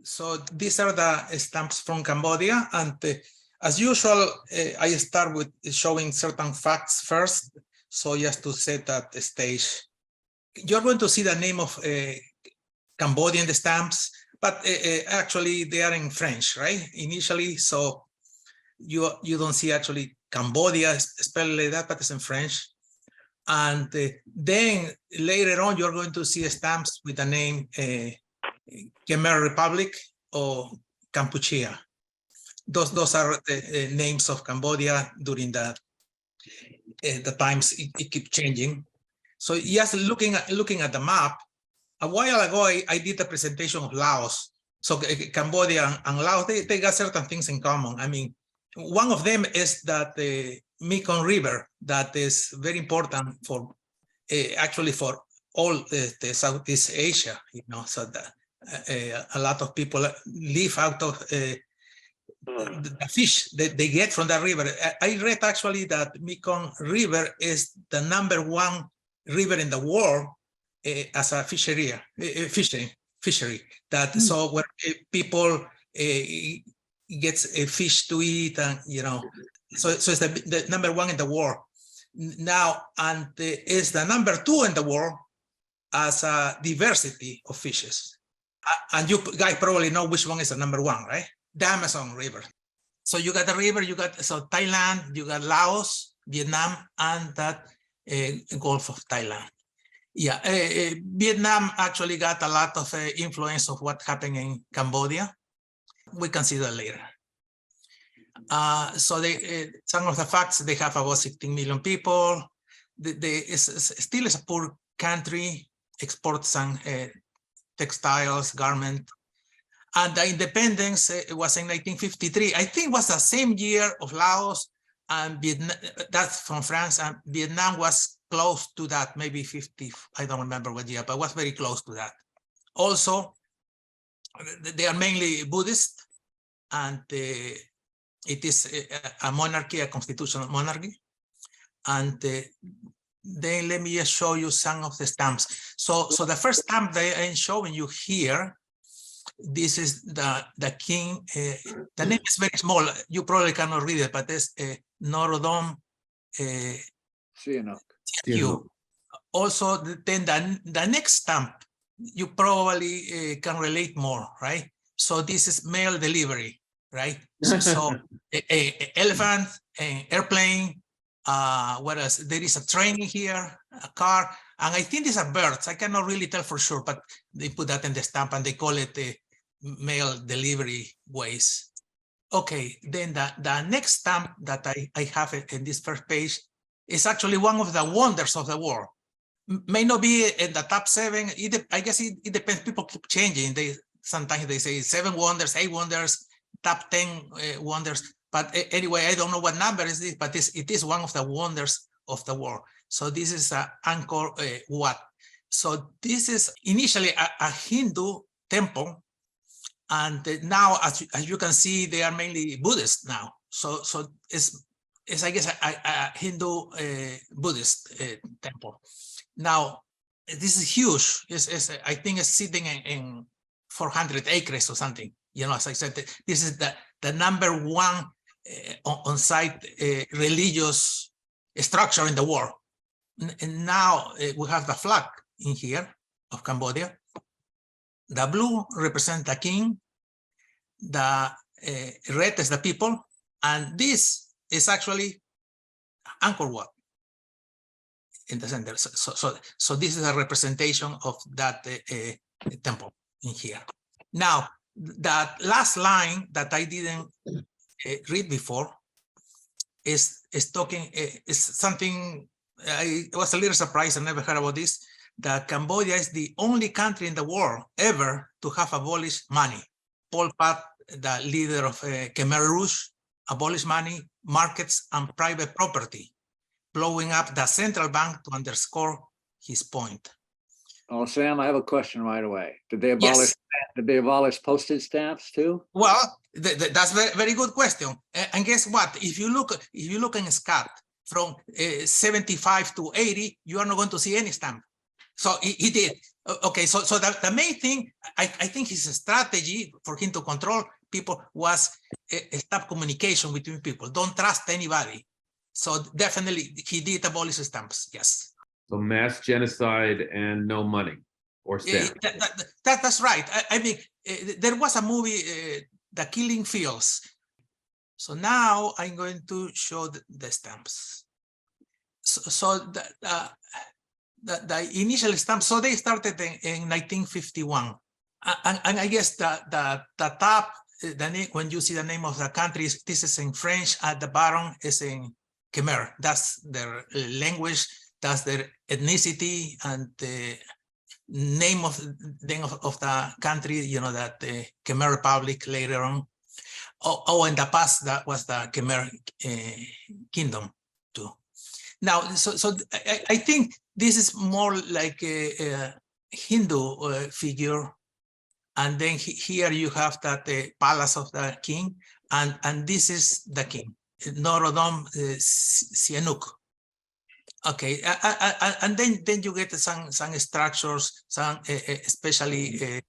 So these are the stamps from Cambodia, and as usual, I start with showing certain facts first. So just to set that stage, you're going to see the name of Cambodia in the stamps, but actually they are in French, right? Initially, so you don't see actually Cambodia spelled like that, but it's in French. And then later on, you're going to see stamps with the name Khmer Republic or Kampuchea. Those are the names of Cambodia during the times it keeps changing. So just looking at the map, a while ago I did a presentation of Laos. So Cambodia and Laos, they got certain things in common. I mean, one of them is that the Mekong River, that is very important for actually for all the Southeast Asia, you know, so that a lot of people live out of the fish that they get from the river. I read actually that Mekong River is the #1 river in the world as a fishery. That so where people gets a fish to eat, and you know, so it's the #1 in the world now, and is the #2 in the world as a diversity of fishes. And you guys probably know which one is the #1, right? The Amazon River. So you got the river, you got Thailand, you got Laos, Vietnam, and that Gulf of Thailand. Yeah, Vietnam actually got a lot of influence of what happened in Cambodia. We can see that later. So some of the facts, they have about 16 million people. Still is a poor country, exports some textiles, garment. And the independence was in 1953. I think it was the same year of Laos and Vietnam. That's from France, and Vietnam was close to that, maybe 50. I don't remember what year, but was very close to that. Also, they are mainly Buddhist, and it is a monarchy, a constitutional monarchy. And then let me just show you some of the stamps. So the first stamp that I'm showing you here, this is the king. The name is very small. You probably cannot read it, but it's Norodom Sihanouk. Also, then the next stamp, you probably can relate more, right? So this is mail delivery, right? So elephant, airplane, what else? There is a train here, a car, and I think these are birds. I cannot really tell for sure, but they put that in the stamp and they call it the mail delivery ways. Okay, then the next stamp that I have in this first page is actually one of the wonders of the world. May not be in the top 7. I guess it depends. People keep changing. Sometimes they say 7 wonders, 8 wonders, top 10 wonders. But anyway, I don't know what number is this, but it is one of the wonders of the world. So this is Angkor Wat. So this is initially a Hindu temple, and now, as you can see, they are mainly Buddhist now. So it's I guess a Hindu Buddhist temple. Now this is huge. I think it's sitting in 400 acres or something. You know, as I said, this is the #1 on-site religious structure in the world. And now we have the flag in here of Cambodia. The blue represents the king, the red is the people, and this is actually Angkor Wat in the center. So this is a representation of that temple in here. Now, that last line that I didn't read before is talking, is something I was a little surprised. I never heard about this, that Cambodia is the only country in the world ever to have abolished money. Pol Pot, the leader of Khmer Rouge, abolished money, markets, and private property, blowing up the central bank to underscore his point. Oh, Sam, I have a question right away. Did they abolish? Yes. Did they abolish postage stamps too? Well, that's a very good question. And guess what? If you look in Scott from 75 to 80, you are not going to see any stamp. So he did. Okay, so the main thing, I think his strategy for him to control people was stop communication between people. Don't trust anybody. So definitely he did abolish stamps, yes. So mass genocide and no money or stamps. That's right. I mean, there was a movie, The Killing Fields. So now I'm going to show the stamps. So the initial stamps, so they started in 1951. And I guess the top, the name, when you see the name of the country, this is in French, at the bottom is in Khmer. That's their language, that's their ethnicity, and the name of the country, you know, that the Khmer Republic later on. Oh, in the past, that was the Khmer Kingdom too. Now, so I think this is more like a Hindu figure. And then here you have that palace of the king, and this is the king, Norodom Sihanouk. Okay, and then you get some structures, some especially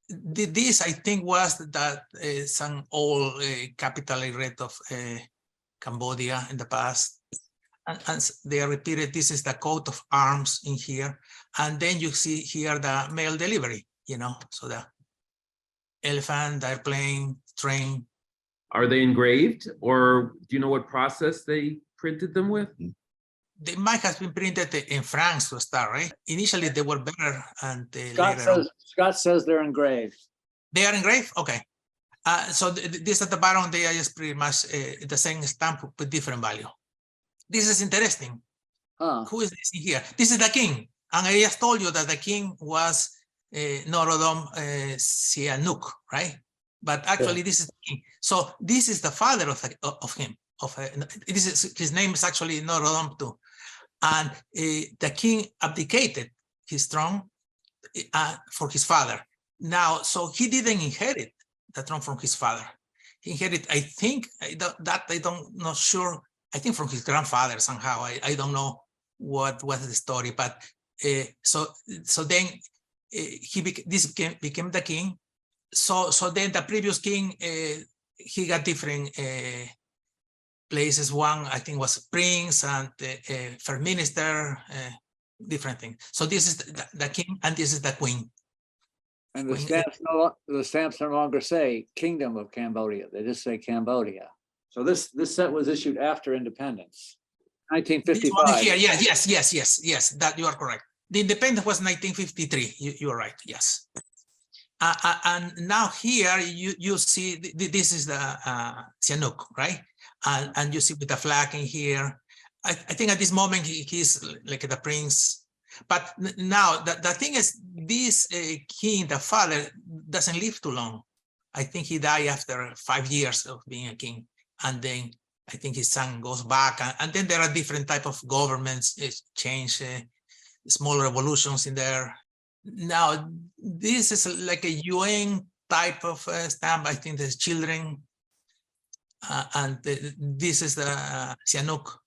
this I think was that some old capital I read of Cambodia in the past. And they are repeated. This is the coat of arms in here, and then you see here the mail delivery. You know, so the elephant, the airplane, train. Are they engraved, or do you know what process they printed them with? They might have been printed in France to start, right? Initially, they were better, and Scott says they're engraved. They are engraved. Okay. So this at the bottom, they are just pretty much the same stamp with different value. This is interesting. Who is this in here? This is the king. And I just told you that the king was Norodom Sihanouk, right? But actually, this is the king. So this is the father of him. This is, his name is actually Norodom too. And the king abdicated his throne for his father. Now, so he didn't inherit the throne from his father. He inherited, I think, not sure. I think from his grandfather somehow. I don't know what the story, but so then this became the king. So then the previous king, he got different places. One I think was prince and first minister, different things. So this is the king and this is the queen. And the stamps no longer say Kingdom of Cambodia. They just say Cambodia. So this set was issued after independence, 1955. Here, yes, that you are correct. The independence was 1953. You are right. Yes. And now here you see this is the Sihanouk, right? And you see with the flag in here. I think at this moment he's like the prince. But now the thing is, this king, the father, doesn't live too long. I think he died after 5 years of being a king. And then I think his son goes back, and then there are different type of governments change, small revolutions in there. Now this is like a UN type of stamp. I think there's children, and this is the Sihanouk.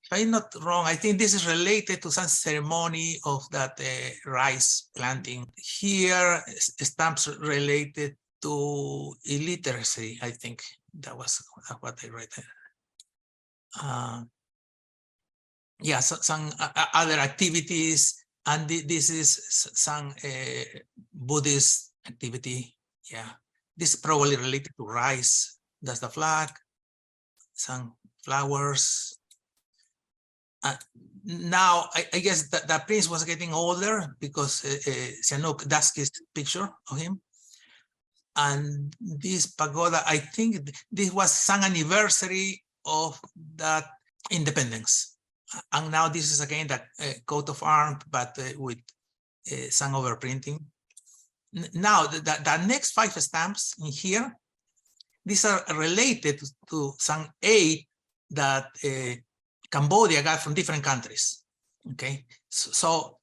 If I'm not wrong, I think this is related to some ceremony of that rice planting. Here, stamps related to illiteracy, I think. That was what I read. Yeah, so some other activities, and this is some Buddhist activity. Yeah, this is probably related to rice. That's the flag. Some flowers. Now, I guess that the prince was getting older because Sihanouk, that's his picture of him. And this pagoda, I think this was some anniversary of that independence. And now this is again the coat of arms, but with some overprinting. Now, the next 5 stamps in here, these are related to some aid that Cambodia got from different countries. Okay, so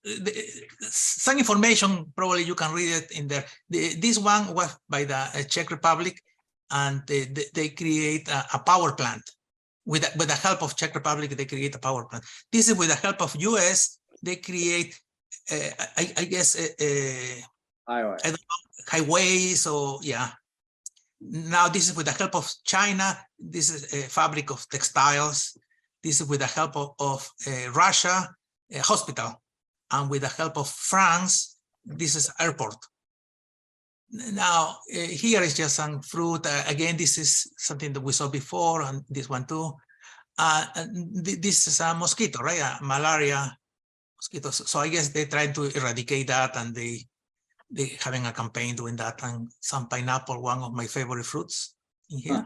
some information, probably you can read it in there. This one was by the Czech Republic, and they create a power plant. With the help of Czech Republic, they create a power plant. This is with the help of US, they create I guess Highway. I don't know, highways or yeah. Now this is with the help of China. This is a fabric of textiles. This is with the help of Russia, a hospital, and with the help of France, this is airport. Now here is just some fruit. Again, this is something that we saw before, and this one too. This is a mosquito, right? Malaria mosquitoes. So I guess they try to eradicate that, and they having a campaign doing that. And some pineapple, one of my favorite fruits in here. Huh.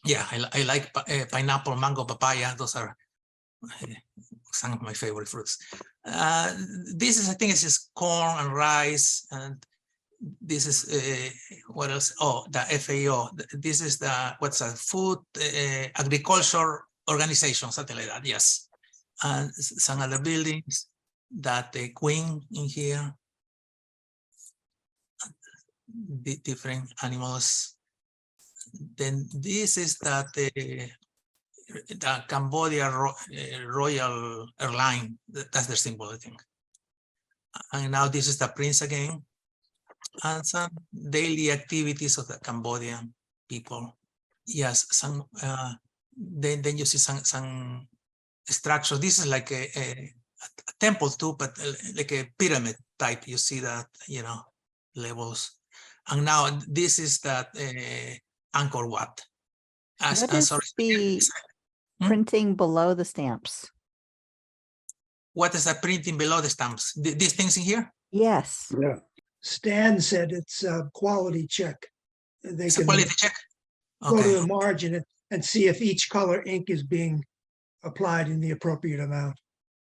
Yeah, I like pineapple, mango, papaya. Those are some of my favorite fruits. This is, I think it's just corn and rice. And this is, what else? Oh, the FAO. This is the, what's that? Food Agriculture Organization, something like that, yes. And some other buildings, that the queen in here. The different animals. Then this is that the Cambodia Royal Airline. That's their symbol, I think. And now this is the prince again, and some daily activities of the Cambodian people. Yes, some. Then you see some structure. This is like a temple too, but like a pyramid type. You see that, you know, levels. And now this is that Angkor Wat. What is the printing below the stamps? What is the printing below the stamps? These things in here? Yes. Yeah. Stan said it's a quality check. They It's can a quality check? go Okay. to the margin and see if each color ink is being applied in the appropriate amount.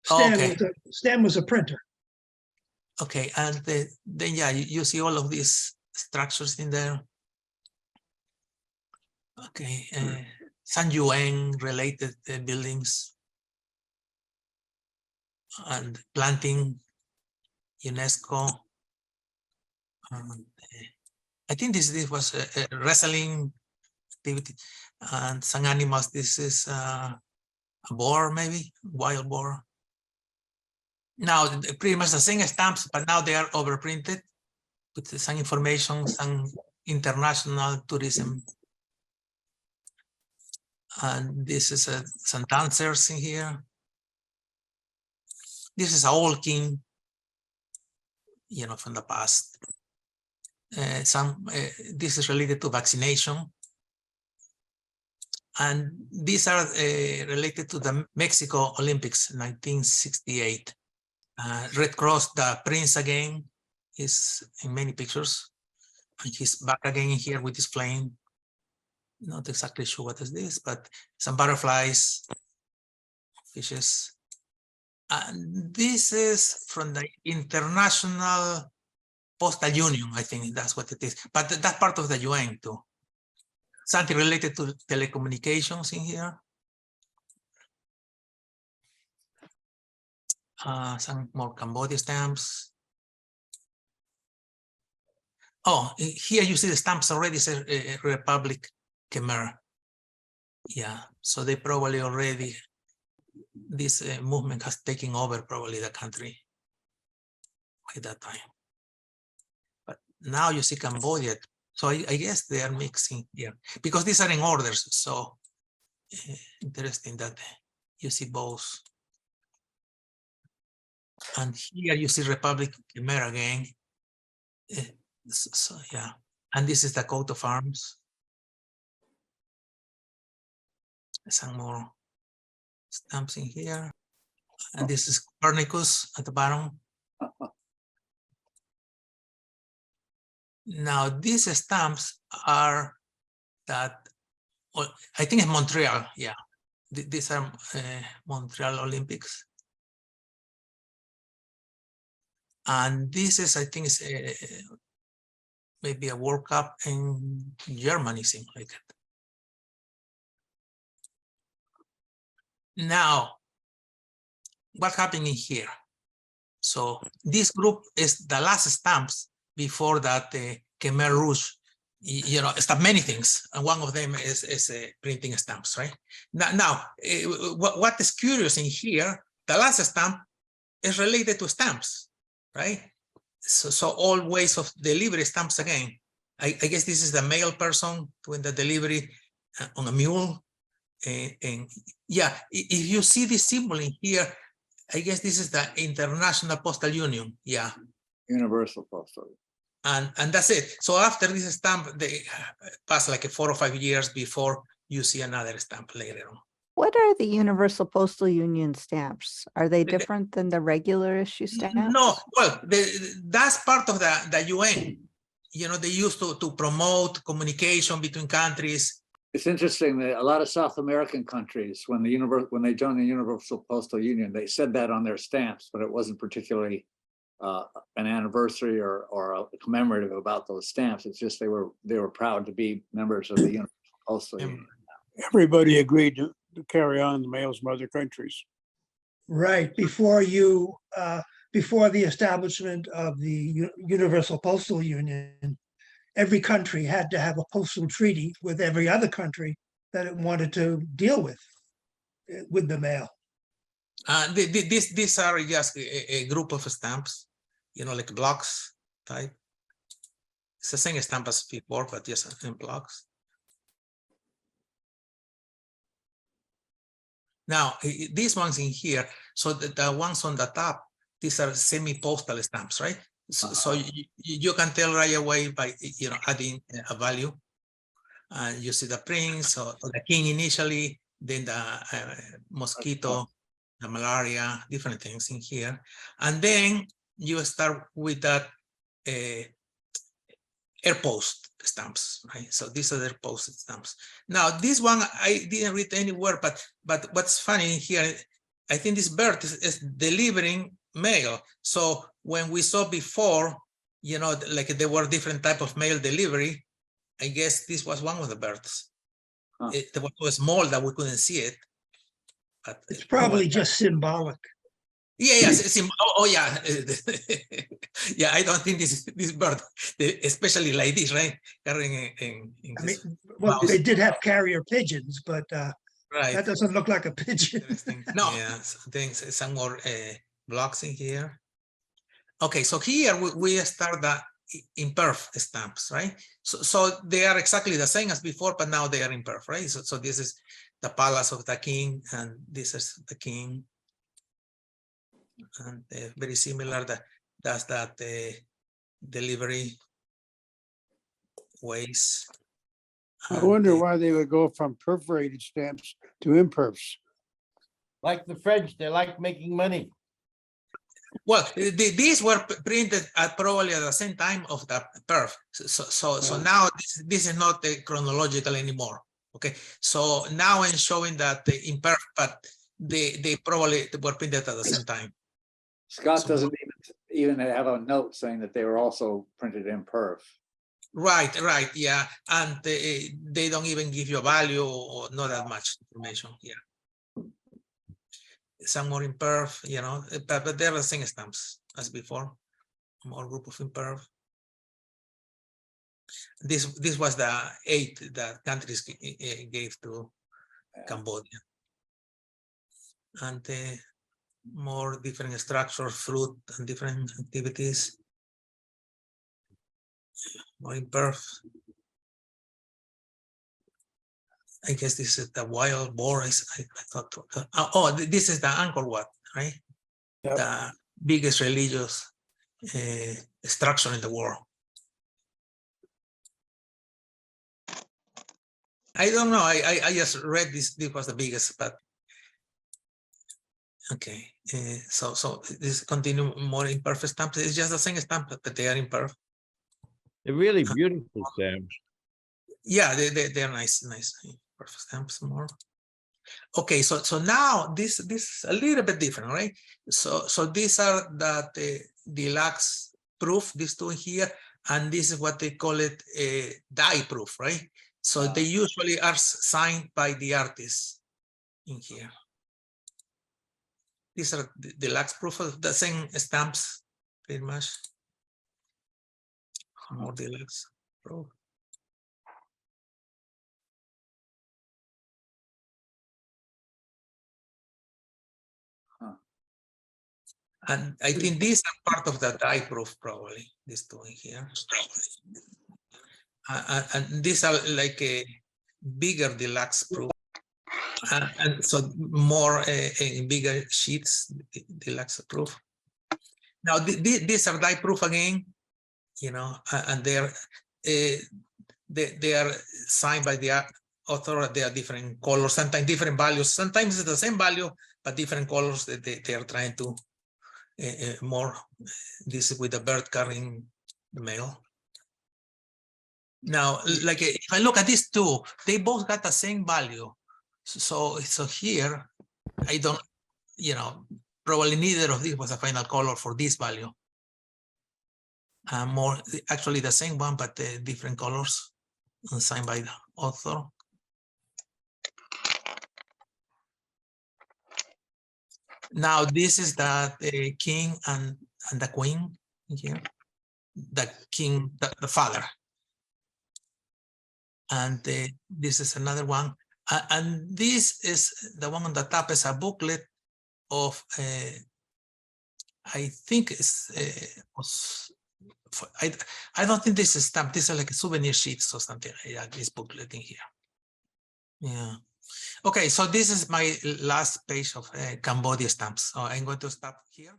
Stan was a printer. Okay, and then yeah, you see all of these structures in there. Okay, some UN related buildings and planting, UNESCO. I think this was a wrestling activity, and some animals. This is a boar, maybe wild boar. Now, pretty much the same stamps, but now they are overprinted with some information, some international tourism. And this is some dancers in here. This is a old king, you know, from the past. This is related to vaccination. And these are related to the Mexico Olympics, 1968. Red Cross, the prince again, is in many pictures. And he's back again here with his plane. Not exactly sure what is this, but some butterflies, fishes. And this is from the International Postal Union, I think that's what it is. But that's part of the UN too. Something related to telecommunications in here. Some more Cambodia stamps. Oh, here you see the stamps already say Republic Khmer. Yeah, so they probably already, this movement has taken over probably the country by that time. But now you see Cambodia. So I guess they are mixing here because these are in orders. So interesting that you see both. And here you see Republic Khmer again. So yeah, and this is the coat of arms. Some more stamps in here. And this is Copernicus at the bottom. Now these stamps are that, well, I think it's Montreal, yeah. These are Montreal Olympics. And this is, I think, is maybe a World Cup in Germany, something like that. Now, what happened in here? So this group is the last stamps before that Khmer Rouge, you know, stop many things, and one of them is printing stamps, right? Now what is curious in here? The last stamp is related to stamps, right? So all ways of delivery stamps again. I guess this is the mail person doing the delivery on a mule. And yeah, if you see this symbol in here, I guess this is the International Postal Union. Yeah. Universal Postal. And that's it. So after this stamp, they pass like 4 or 5 years before you see another stamp later on. What are the Universal Postal Union stamps? Are they different than the regular issue stamps? No, well, that's part of the UN. You know, they used to promote communication between countries. It's interesting that a lot of South American countries, when they joined the Universal Postal Union, they said that on their stamps, but it wasn't particularly an anniversary or a commemorative about those stamps. It's just they were proud to be members of the Universal Postal Union. Everybody agreed to carry on the mails from other countries. Right, before the establishment of the Universal Postal Union, every country had to have a postal treaty with every other country that it wanted to deal with the mail. These are just a group of stamps, you know, like blocks type. It's the same stamp as before, but just in blocks. Now, these ones in here, so the ones on the top, these are semi-postal stamps, right? So you can tell right away by, you know, adding a value. And you see the prince or the king initially, then the mosquito, the malaria, different things in here. And then you start with that air post stamps, right? So these are their post stamps. Now, this one I didn't read anywhere, but what's funny here, I think this bird is delivering mail. So when we saw before, you know, like there were different type of mail delivery, I guess this was one of the birds. It was small that we couldn't see it. But It's probably just symbolic. Yeah, yeah. Yeah, I don't think this bird, especially like this, right? Carrying in I mean, this well, mouse. they did have carrier pigeons, but Right. that doesn't look like a pigeon. Interesting. No. Yeah, things, some more blocks in here. Okay, so here we start the Imperf stamps, right? So they are exactly the same as before, but now they are Imperf, right? So this is the palace of the king, and this is the king. And very similar, that's that delivery ways. I wonder why they would go from perforated stamps to imperfs. Like the French, they like making money. Well, these were printed at probably at the same time of the perf. So now this is not chronological anymore. Okay, so now I'm showing that the Imperf, but they probably were printed at the same time. Scott doesn't even have a note saying that they were also printed in perf. Right, yeah, and they don't even give you a value or not that much information. Yeah, some more Imperf, you know, but they're the same stamps as before. More group of Imperf. This was the 8 that countries gave to Cambodia, and more different structure, fruit, and different activities. More Imperf. I guess this is the wild boar. I thought. Oh, this is the Angkor Wat, right? Yep. The biggest religious structure in the world. I don't know. I just read this. This was the biggest, but okay. So this continue more Imperf stamps. It's just the same stamp, but they are Imperf. They're really beautiful stamps. Yeah, they're nice Imperf stamps more. Okay, so now this is a little bit different, right? So these are the deluxe proof, these two here, and this is what they call it a die proof, right? So they usually are signed by the artist in here. These are the deluxe proof of the same stamps, pretty much. More deluxe proof. And I think these are part of the die proof, probably, these two in here. And these are like a bigger deluxe proof. And so more bigger sheets, deluxe proof. Now, these are die proof again, you know, and they are signed by the author. They are different colors, sometimes different values. Sometimes it's the same value, but different colors that they are trying to more. This is with the bird carrying the mail. Now, like if I look at these two, they both got the same value. So here, I don't, you know, probably neither of these was a final color for this value. More actually the same one, but different colors signed by the author. Now this is the king and the queen here. The king, the father. And this is another one. And this is the one on the top is a booklet of, I think it's, I don't think this is stamped. This is like a souvenir sheets or something like that, this booklet in here. Yeah. Okay, so this is my last page of Cambodia stamps. So I'm going to stop here.